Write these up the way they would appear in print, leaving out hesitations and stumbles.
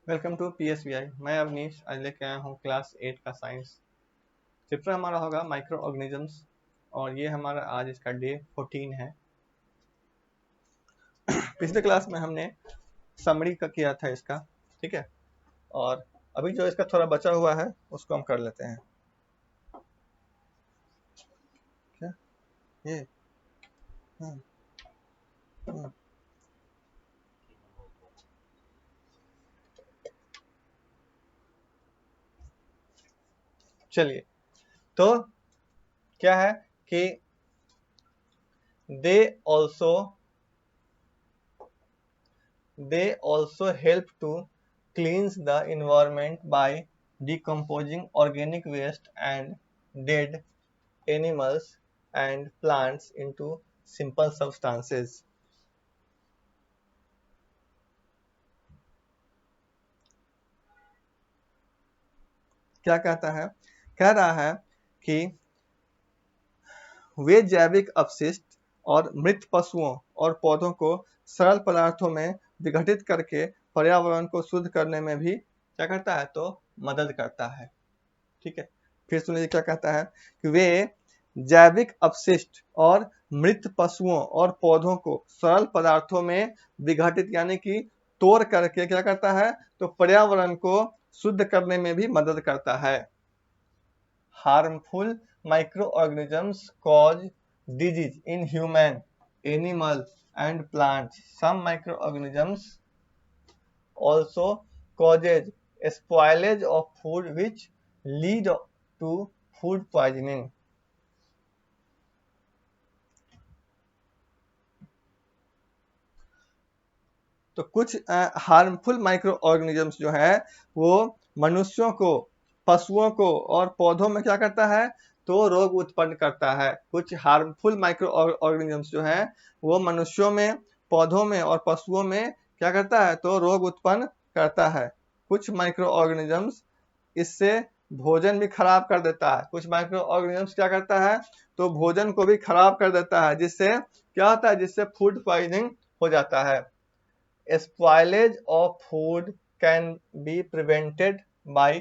Welcome to PSVI। मैं अवनीश आज लेके आया हूँ क्लास 8 का साइंस। चैप्टर हमारा होगा माइक्रो ऑर्गेनिजम्स और ये हमारा आज इसका डे 14 है। पिछले क्लास में हमने समरी का किया था इसका, ठीक है। और अभी जो इसका थोड़ा बचा हुआ है उसको हम कर लेते हैं। क्या ये हम्म, हम्म। चलिए, तो क्या है कि दे also help to cleanse the environment by decomposing organic waste and dead animals and plants into simple substances. क्या कहता है? कह रहा है कि वे जैविक अपशिष्ट और मृत पशुओं और पौधों को सरल पदार्थों में विघटित करके पर्यावरण को शुद्ध करने में भी क्या करता है? तो मदद करता है, ठीक है। फिर सुनिए क्या कहता है कि वे जैविक अपशिष्ट और मृत पशुओं और पौधों को सरल पदार्थों में विघटित यानी कि तोड़ करके क्या करता है? तो पर्यावरण को शुद्ध करने में भी मदद करता है। Harmful microorganisms cause disease in human, animal and plants. Some microorganisms also causes spoilage of food which lead to food poisoning. तो कुछ हार्मफुल माइक्रो ऑर्गेनिजम्स जो है वो मनुष्यों को, पशुओं को और पौधों में क्या करता है? तो रोग उत्पन्न करता है। कुछ हार्मफुल माइक्रो ऑर्गेनिजम्स जो है वो मनुष्यों में, पौधों में और पशुओं में क्या करता है? तो रोग उत्पन्न करता है। कुछ माइक्रो ऑर्गेनिजम्स इससे भोजन भी खराब कर देता है। कुछ माइक्रो ऑर्गेनिजम्स क्या करता है? तो भोजन को भी खराब कर देता है, जिससे क्या होता है? जिससे फूड पॉइजनिंग हो जाता है। Spoilage of food can be prevented by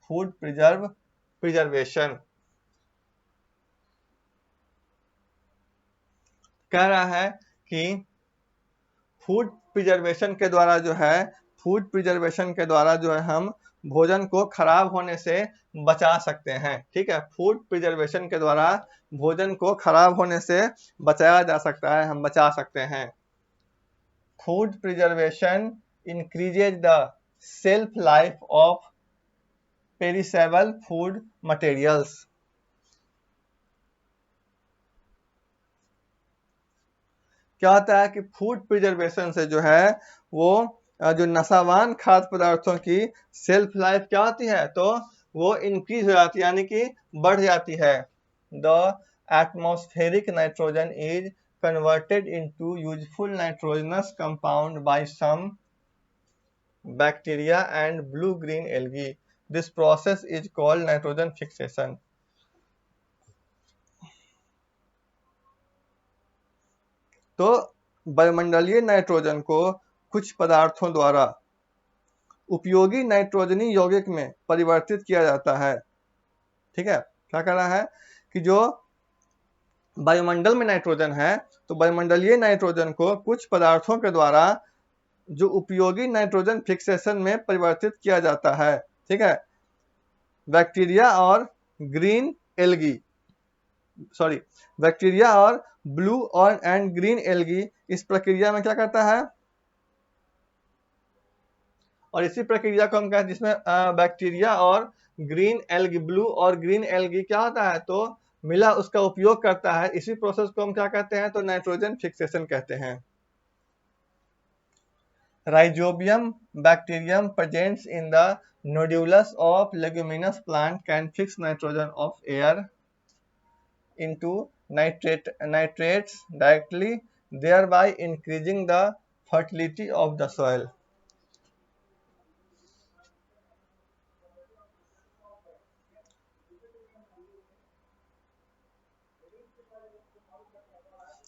food preservation. कह रहा है कि फूड प्रिजर्वेशन के द्वारा जो है, फूड प्रिजर्वेशन के द्वारा जो है हम भोजन को खराब होने से बचा सकते हैं, ठीक है। फूड प्रिजर्वेशन के द्वारा भोजन को खराब होने से बचाया जा सकता है, हम बचा सकते हैं। Food preservation increases the shelf life of perishable food materials. क्या होता है कि फूड प्रिजर्वेशन से जो है वो जो नशावान खाद्य पदार्थों की सेल्फ लाइफ क्या होती है? तो वो इंक्रीज हो जाती है, यानी कि बढ़ जाती है। The atmospheric nitrogen is converted into useful nitrogenous compound by some bacteria and blue-green algae. This process is called nitrogen fixation. तो वायुमंडलीय नाइट्रोजन को कुछ पदार्थों द्वारा उपयोगी नाइट्रोजनी यौगिक में परिवर्तित किया जाता है, ठीक है। क्या कर रहा है कि जो वायुमंडल में नाइट्रोजन है तो वायुमंडलीय नाइट्रोजन को कुछ पदार्थों के द्वारा जो उपयोगी नाइट्रोजन फिक्सेशन में परिवर्तित किया जाता है, ठीक है। बैक्टीरिया और ग्रीन एल्गी, सॉरी, बैक्टीरिया और ब्लू और एंड ग्रीन एल्गी इस प्रक्रिया में क्या करता है? और इसी प्रक्रिया को हम कहते हैं जिसमें बैक्टीरिया और ग्रीन एल्गी, ब्लू और ग्रीन एल्गी क्या होता है? तो मिला उसका उपयोग करता है। इसी प्रोसेस को हम क्या कहते हैं? तो नाइट्रोजन फिक्सेशन कहते हैं। Rhizobium bacterium present in the nodulus of leguminous plant can fix nitrogen of air into nitrates directly, thereby increasing the fertility of the soil.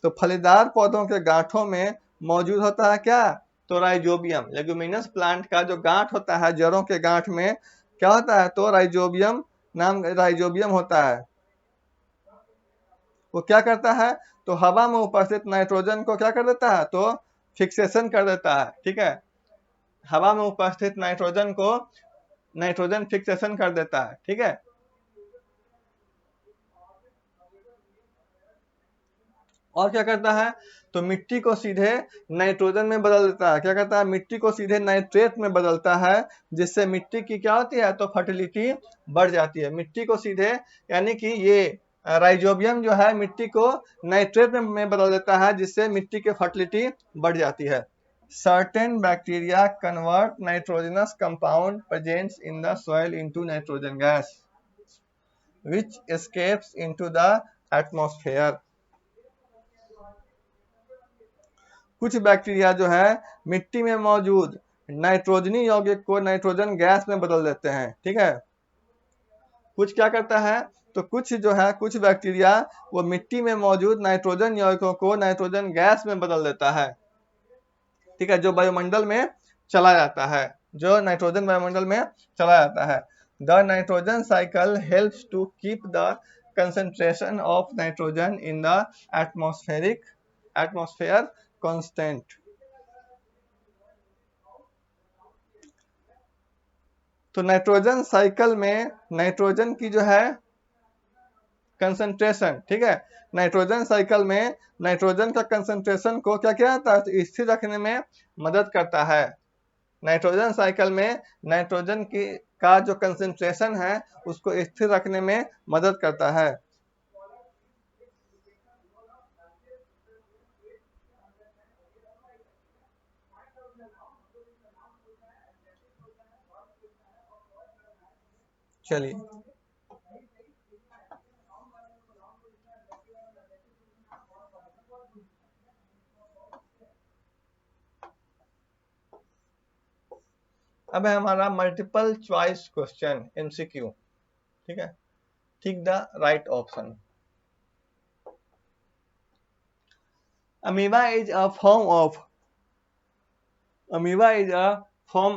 तो फलीदार पौधों के गांठों में मौजूद होता है क्या? तो राइजोबियम, लेगुमिनस प्लांट का जो गांठ होता है, जड़ों के गांठ में क्या होता है, तो राइजोबियम होता है। वो क्या करता है, तो हवा में उपस्थित नाइट्रोजन को क्या कर देता है, तो फिक्सेशन कर देता है। ठीक है, हवा में उपस्थित नाइट्रोजन फिक्सेशन कर देता है। ठीक है, और क्या करता है, तो मिट्टी को सीधे नाइट्रोजन में बदल देता है। क्या करता है, मिट्टी को सीधे नाइट्रेट में बदलता है, जिससे मिट्टी की क्या होती है, तो फर्टिलिटी बढ़ जाती है। मिट्टी को सीधे, यानी कि ये राइजोबियम जो है मिट्टी को नाइट्रेट में बदल देता है, जिससे मिट्टी की फर्टिलिटी बढ़ जाती है। Certain bacteria convert nitrogenous compound present in the soil into nitrogen gas, which escapes into the atmosphere. कुछ बैक्टीरिया जो है मिट्टी में मौजूद नाइट्रोजनी यौगिक को नाइट्रोजन गैस में बदल देते हैं। ठीक है, कुछ क्या करता है, तो कुछ बैक्टीरिया वो मिट्टी में मौजूद नाइट्रोजन यौगिकों को नाइट्रोजन गैस में बदल देता है। ठीक है, जो वायुमंडल में चला जाता है, जो नाइट्रोजन वायुमंडल में चला जाता है। The nitrogen cycle helps to keep the concentration of nitrogen in the atmosphere constant. तो नाइट्रोजन साइकिल में नाइट्रोजन की जो है कंसंट्रेशन, ठीक है, नाइट्रोजन साइकिल में नाइट्रोजन का कंसंट्रेशन को क्या किया जाता है, तो स्थिर रखने में मदद करता है। नाइट्रोजन साइकिल में नाइट्रोजन की का जो कंसंट्रेशन है उसको स्थिर रखने में मदद करता है। चलिए, अब है हमारा मल्टीपल चॉइस क्वेश्चन एमसीक्यू। ठीक है, tick the right option. Amoeba is a form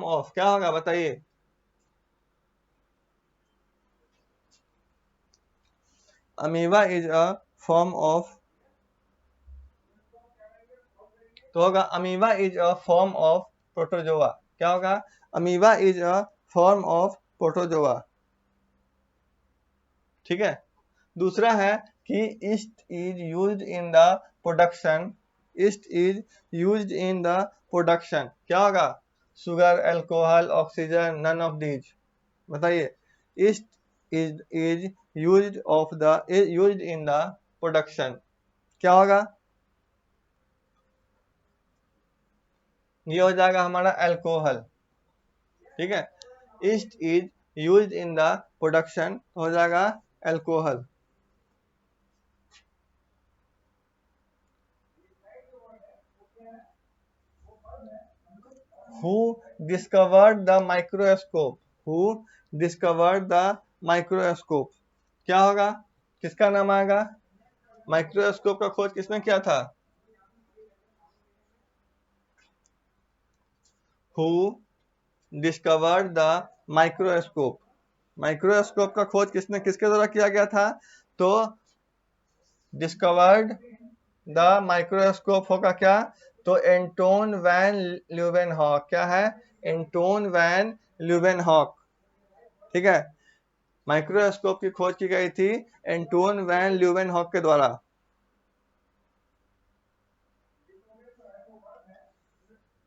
of क्या होगा बताइए। Amoeba is a form of, तो होगा amoeba is a form of protozoa. क्या होगा, amoeba is a form of protozoa. ठीक है, दूसरा है कि yeast is used in the production, yeast is used in the production. क्या होगा, sugar, alcohol, oxygen, none of these. बताइए, yeast is used in the production, क्या होगा, ये हो जाएगा हमारा अल्कोहल। ठीक है, east is used in the production हो जाएगा alcohol. Who discovered the microscope, who discovered the microscope, क्या होगा, किसका नाम आएगा, माइक्रोस्कोप का खोज किसने किया था, who discovered the microscope. Microscope का खोज किसके द्वारा किया गया था, तो डिस्कवर्ड द माइक्रोस्कोप होगा क्या, तो एंटोन वैन ल्यूवेनहॉक। क्या है, एंटोन वैन ल्यूवेनहॉक। ठीक है, माइक्रोस्कोप की खोज की गई थी एंटोन वैन ल्यूवेनहॉक के द्वारा।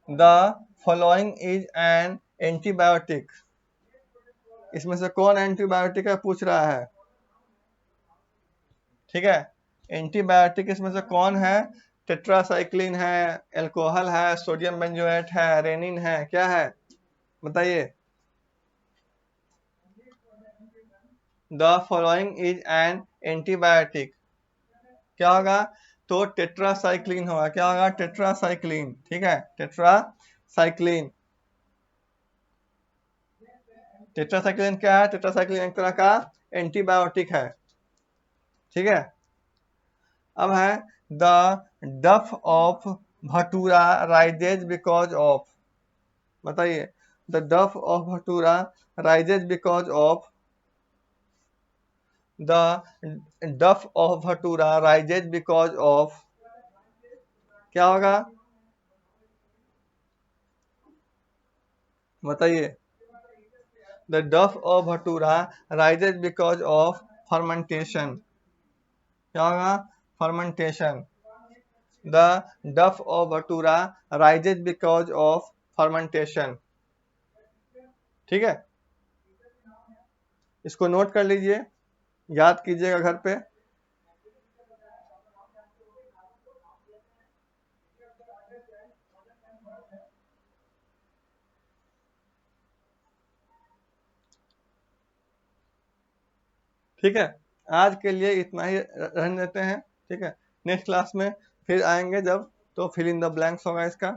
The following is an antibiotic, इसमें से कौन एंटीबायोटिक है पूछ रहा है। ठीक है, एंटीबायोटिक इसमें से कौन है, टेट्रासाइक्लिन है, अल्कोहल है, सोडियम बेंजोएट है, रेनिन है, क्या है बताइए। The following is an antibiotic, क्या होगा, तो टेट्रासाइक्लिन होगा। क्या होगा, टेट्रासाइक्लिन। ठीक है, टेट्रासाइक्लिन। टेट्रासाइक्लिन क्या है, टेट्रासाइक्लिन एक तरह का एंटीबायोटिक है। ठीक है, अब है the dough of bhatura rises because of, बताइए, the dough of bhatura rises because of, the dough of bhatura rises because of, क्या होगा बताइए, the dough of bhatura rises because of fermentation, क्या होगा fermentation, the dough of bhatura rises because of fermentation. ठीक है, इसको note कर लीजिए, याद कीजिएगा घर पे। ठीक है, आज के लिए इतना ही रहने देते हैं। ठीक है, नेक्स्ट क्लास में फिर आएंगे जब, तो फिल इन द ब्लैंक्स होगा इसका।